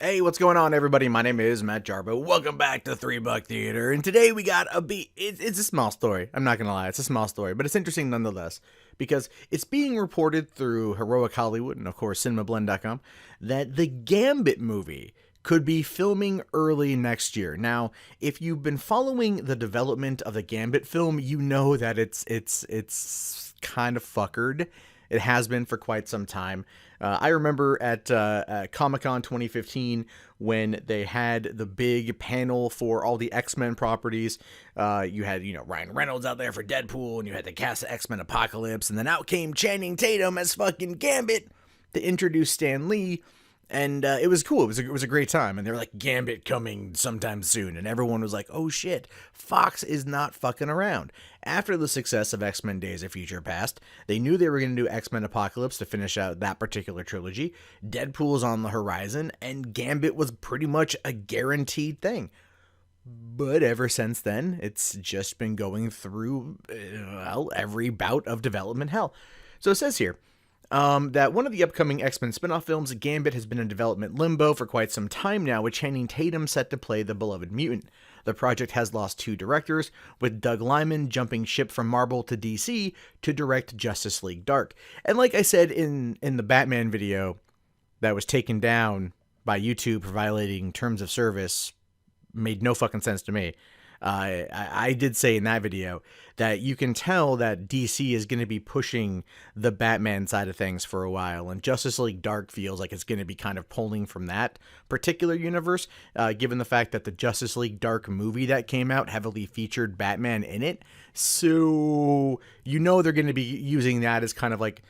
Hey, what's going on, everybody? My name is Matt Jarbo. Welcome back to $3 Theater. And today we got it's a small story. I'm not going to lie. It's a small story, but it's interesting nonetheless because it's being reported through Heroic Hollywood and, of course, cinemablend.com that the GAMBIT movie could be filming early next year. Now, if you've been following the development of the GAMBIT film, you know that it's kind of fuckered. It has been for quite some time. I remember at Comic-Con 2015 when they had the big panel for all the X-Men properties. You had, Ryan Reynolds out there for Deadpool, and you had the cast of X-Men Apocalypse, and then out came Channing Tatum as fucking Gambit to introduce Stan Lee. And it was cool. It was a great time. And they were like, Gambit coming sometime soon. And everyone was like, oh shit, Fox is not fucking around. After the success of X-Men Days of Future Past, they knew they were going to do X-Men Apocalypse to finish out that particular trilogy. Deadpool's on the horizon, and Gambit was pretty much a guaranteed thing. But ever since then, it's just been going through, every bout of development hell. So it says here, that one of the upcoming X-Men spin-off films, Gambit, has been in development limbo for quite some time now, with Channing Tatum set to play the beloved mutant. The project has lost two directors, with Doug Liman jumping ship from Marvel to DC to direct Justice League Dark. And like I said in the Batman video that was taken down by YouTube for violating terms of service, made no fucking sense to me. I did say in that video that you can tell that DC is going to be pushing the Batman side of things for a while, and Justice League Dark feels like it's going to be kind of pulling from that particular universe, given the fact that the Justice League Dark movie that came out heavily featured Batman in it. So, they're going to be using that as kind of like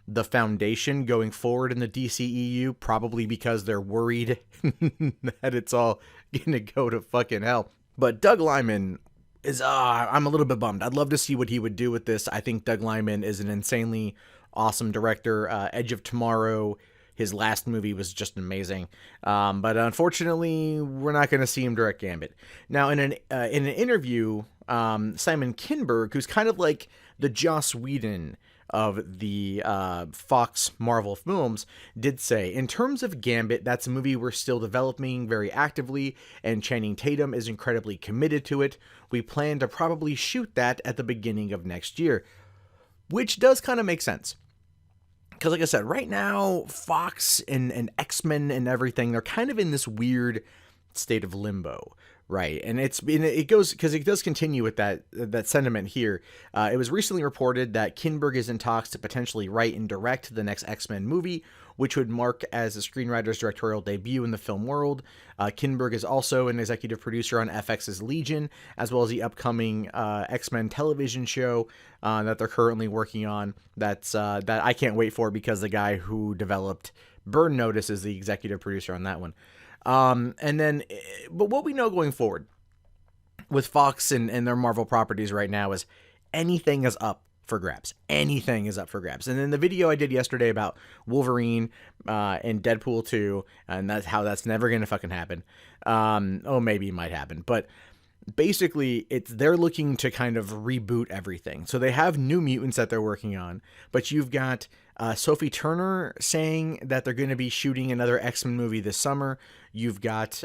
the foundation going forward in the DCEU, probably because they're worried that it's all going to go to fucking hell. But Doug Liman is, I'm a little bit bummed. I'd love to see what he would do with this. I think Doug Liman is an insanely awesome director. Edge of Tomorrow, his last movie, was just amazing. But unfortunately, we're not going to see him direct Gambit. Now, in an interview, Simon Kinberg, who's kind of like the Joss Whedon of the Fox Marvel films, did say, in terms of Gambit, that's a movie we're still developing very actively, and Channing Tatum is incredibly committed to it. We plan to probably shoot that at the beginning of next year, which does kind of make sense. Because like I said, right now, Fox and X-Men and everything, they're kind of in this weird state of limbo. Right, and it does continue with that sentiment here. It was recently reported that Kinberg is in talks to potentially write and direct the next X-Men movie, which would mark as the screenwriter's directorial debut in the film world. Kinberg is also an executive producer on FX's Legion, as well as the upcoming X-Men television show that they're currently working on. That I can't wait for, because the guy who developed Burn Notice is the executive producer on that one. But what we know going forward with Fox and their Marvel properties right now is anything is up for grabs. Anything is up for grabs. And then the video I did yesterday about Wolverine and Deadpool 2, and that's how that's never going to fucking happen. Maybe it might happen. But basically, they're looking to kind of reboot everything. So they have New Mutants that they're working on, but you've got Sophie Turner saying that they're going to be shooting another X-Men movie this summer. You've got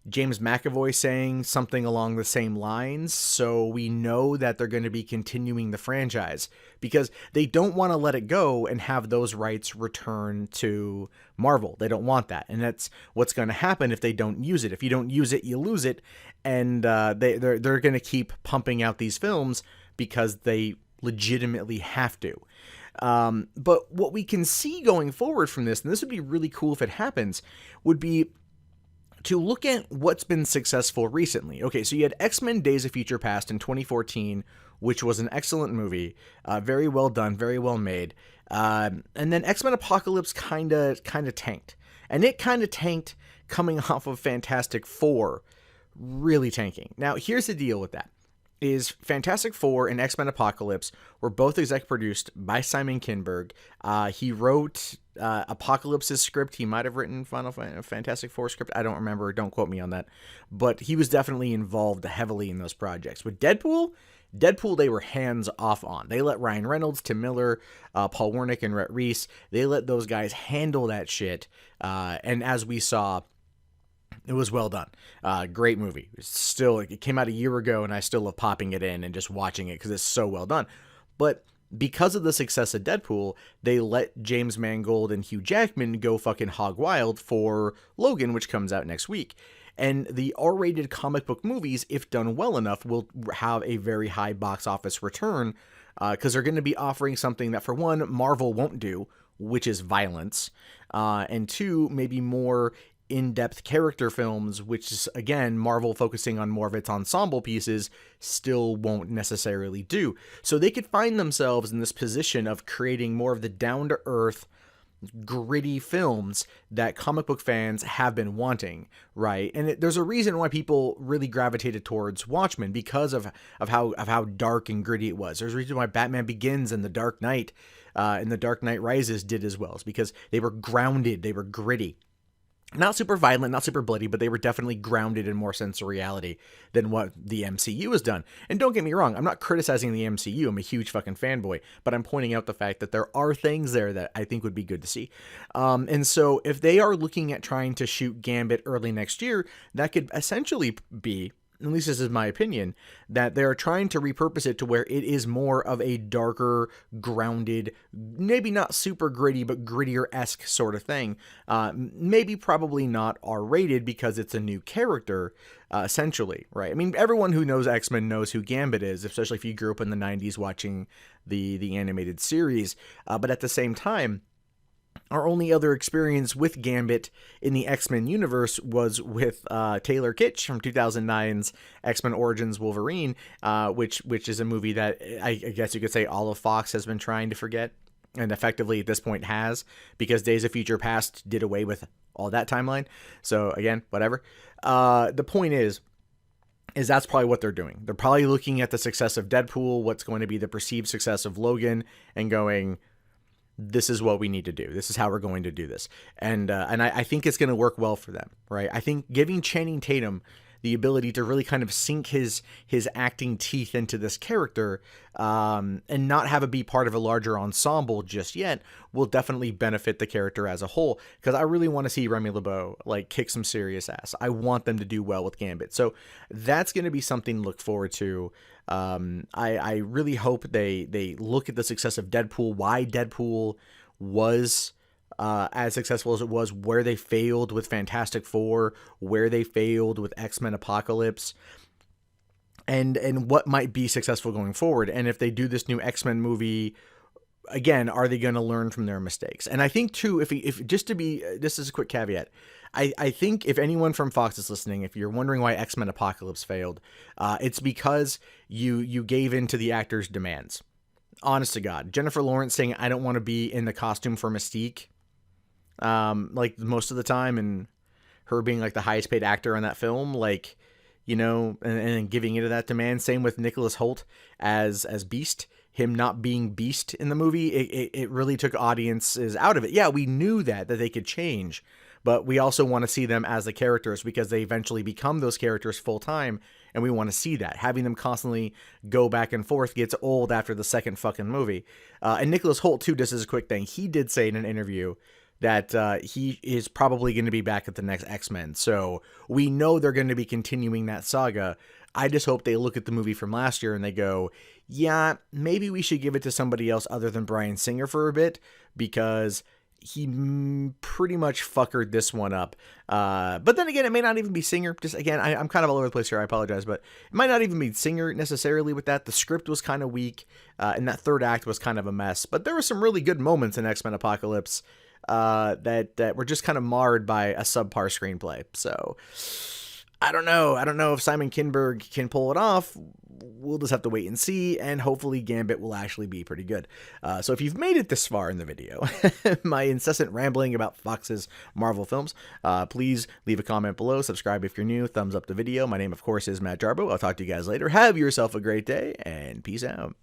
James McAvoy saying something along the same lines. So we know that they're going to be continuing the franchise, because they don't want to let it go and have those rights return to Marvel. They don't want that. And that's what's going to happen if they don't use it. If you don't use it, you lose it. And they're going to keep pumping out these films because they legitimately have to. But what we can see going forward from this, and this would be really cool if it happens, would be to look at what's been successful recently. Okay, so you had X-Men Days of Future Past in 2014, which was an excellent movie, very well done, very well made. And then X-Men Apocalypse kind of tanked. And it kind of tanked coming off of Fantastic Four, really tanking. Now, here's the deal with that. is Fantastic Four and X-Men Apocalypse were both exec produced by Simon Kinberg. He wrote Apocalypse's script. He might have written Fantastic Four script. I don't remember. Don't quote me on that. But he was definitely involved heavily in those projects. With Deadpool, they were hands off on. They let Ryan Reynolds, Tim Miller, Paul Wernick, and Rhett Reese, they let those guys handle that shit. And as we saw, it was well done. Great movie. Still, it came out a year ago, and I still love popping it in and just watching it because it's so well done. But because of the success of Deadpool, they let James Mangold and Hugh Jackman go fucking hog wild for Logan, which comes out next week. And the R-rated comic book movies, if done well enough, will have a very high box office return because they're going to be offering something that, for one, Marvel won't do, which is violence, and two, maybe more in-depth character films, which is, again, Marvel focusing on more of its ensemble pieces, still won't necessarily do. So they could find themselves in this position of creating more of the down-to-earth, gritty films that comic book fans have been wanting, right? And there's a reason why people really gravitated towards Watchmen, because of how dark and gritty it was. There's a reason why Batman Begins and The Dark Knight and The Dark Knight Rises did as well. It's because they were grounded, they were gritty. Not super violent, not super bloody, but they were definitely grounded in more sense of reality than what the MCU has done. And don't get me wrong, I'm not criticizing the MCU. I'm a huge fucking fanboy, but I'm pointing out the fact that there are things there that I think would be good to see. And so if they are looking at trying to shoot Gambit early next year, that could essentially be, at least this is my opinion, that they're trying to repurpose it to where it is more of a darker, grounded, maybe not super gritty, but grittier-esque sort of thing. Maybe probably not R-rated because it's a new character, essentially, right? I mean, everyone who knows X-Men knows who Gambit is, especially if you grew up in the 90s watching the animated series. But at the same time, our only other experience with Gambit in the X-Men universe was with Taylor Kitsch from 2009's X-Men Origins Wolverine, which is a movie that I guess you could say all of Fox has been trying to forget, and effectively at this point has, because Days of Future Past did away with all that timeline. So again, whatever. The point is that's probably what they're doing. They're probably looking at the success of Deadpool, what's going to be the perceived success of Logan, and going, this is what we need to do. This is how we're going to do this. And I think it's going to work well for them, right? I think giving Channing Tatum the ability to really kind of sink his acting teeth into this character and not have it be part of a larger ensemble just yet will definitely benefit the character as a whole, because I really want to see Remy LeBeau like kick some serious ass. I want them to do well with Gambit. So that's going to be something to look forward to. I really hope they look at the success of Deadpool, why Deadpool was as successful as it was, where they failed with Fantastic Four, where they failed with X-Men Apocalypse, and what might be successful going forward. And if they do this new X-Men movie, again, are they going to learn from their mistakes? And I think too, if just to be, this is a quick caveat, I think if anyone from Fox is listening, if you're wondering why X-Men Apocalypse failed, it's because you gave in to the actors' demands. Honest to God. Jennifer Lawrence saying, I don't want to be in the costume for Mystique, like most of the time, and her being like the highest paid actor on that film, like, you know, and giving into that demand. Same with Nicholas Hoult as Beast. Him not being Beast in the movie, it really took audiences out of it. Yeah, we knew that they could change, but we also want to see them as the characters because they eventually become those characters full time, and we want to see that. Having them constantly go back and forth gets old after the second fucking movie. And Nicholas Hoult, too, just as a quick thing, he did say in an interview that he is probably going to be back at the next X-Men. So we know they're going to be continuing that saga. I just hope they look at the movie from last year and they go, yeah, maybe we should give it to somebody else other than Bryan Singer for a bit, because he pretty much fuckered this one up. But then again, it may not even be Singer. Just again, I'm kind of all over the place here. I apologize, but it might not even be Singer necessarily with that. The script was kind of weak, and that third act was kind of a mess. But there were some really good moments in X-Men Apocalypse that were just kind of marred by a subpar screenplay. So I don't know. I don't know if Simon Kinberg can pull it off. we'll just have to wait and see, and hopefully Gambit will actually be pretty good. So if you've made it this far in the video, my incessant rambling about Fox's Marvel films, please leave a comment below, subscribe if you're new, thumbs up the video. My name, of course, is Matt Jarbo. I'll talk to you guys later. Have yourself a great day, and peace out.